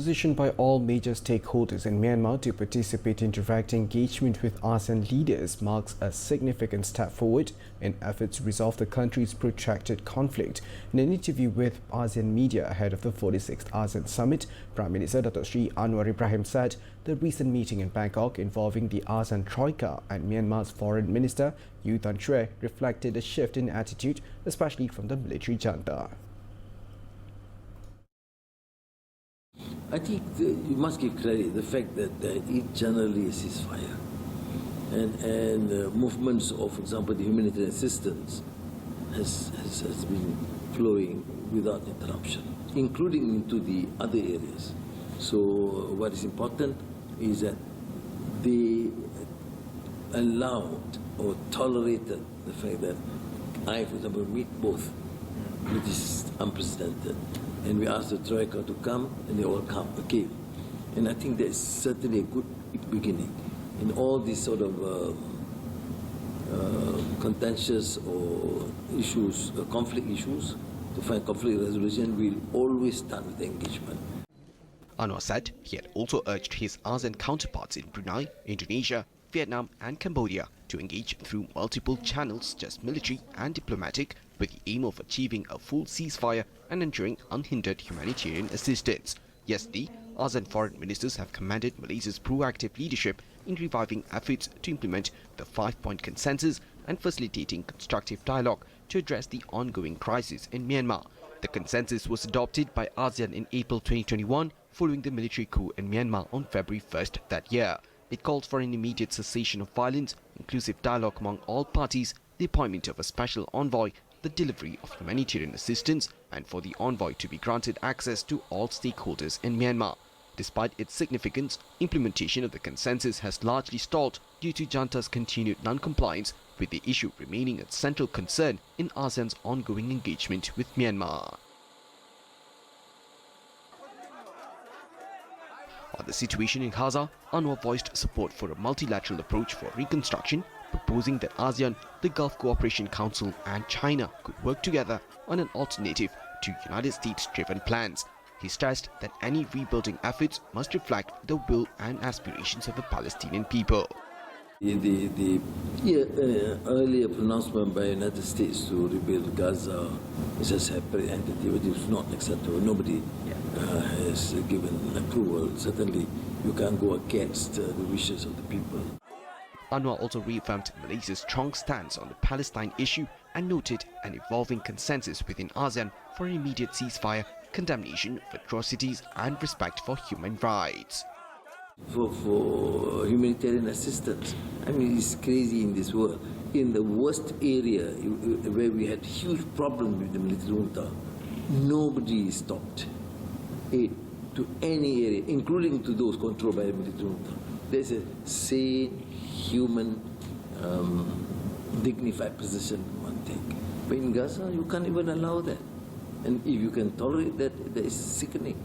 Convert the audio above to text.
decision by all major stakeholders in Myanmar to participate in direct engagement with ASEAN leaders marks a significant step forward in efforts to resolve the country's protracted conflict. In an interview with ASEAN media ahead of the 46th ASEAN Summit, Prime Minister Dr. Sri Anwar said the recent meeting in Bangkok involving the ASEAN Troika and Myanmar's Foreign Minister U Tan Swe reflected a shift in attitude, especially from the military junta. I think you must give credit the fact that it generally is ceasefire and movements of, for example, the humanitarian assistance has been flowing without interruption, including into the other areas. So what is important is that they allowed or tolerated the fact that I, for example, meet both, which is unprecedented. And we asked the Troika to come, and they all came. And I think that's certainly a good beginning in all these sort of contentious or issues, conflict issues. To find conflict resolution, we'll always start with engagement. Anwar said he had also urged his ASEAN counterparts in Brunei, Indonesia, Vietnam and Cambodia to engage through multiple channels, just military and diplomatic, with the aim of achieving a full ceasefire and ensuring unhindered humanitarian assistance. Yesterday, ASEAN foreign ministers have commended Malaysia's proactive leadership in reviving efforts to implement the 5-point consensus and facilitating constructive dialogue to address the ongoing crisis in Myanmar. The consensus was adopted by ASEAN in April 2021 following the military coup in Myanmar on February 1st that year. It called for an immediate cessation of violence, inclusive dialogue among all parties, the appointment of a special envoy, the delivery of humanitarian assistance, and for the envoy to be granted access to all stakeholders in Myanmar. Despite its significance, implementation of the consensus has largely stalled due to junta's continued non-compliance, with the issue remaining a central concern in ASEAN's ongoing engagement with Myanmar. On the situation in Gaza, Anwar voiced support for a multilateral approach for reconstruction, proposing that ASEAN, the Gulf Cooperation Council and China could work together on an alternative to United States-driven plans. He stressed that any rebuilding efforts must reflect the will and aspirations of the Palestinian people. The earlier pronouncement by the United States to rebuild Gaza is a separate entity, which is not acceptable. Nobody has given approval. Certainly, you can't go against the wishes of the people. Anwar also reaffirmed Malaysia's strong stance on the Palestine issue and noted an evolving consensus within ASEAN for an immediate ceasefire, condemnation of atrocities and respect for human rights. For humanitarian assistance, I mean, it's crazy in this world. In the worst area where we had huge problems with the military junta, nobody stopped aid to any area, including to those controlled by the military junta. There's a sane, human, dignified position one take. But in Gaza, you can't even allow that. And if you can tolerate that, that is sickening.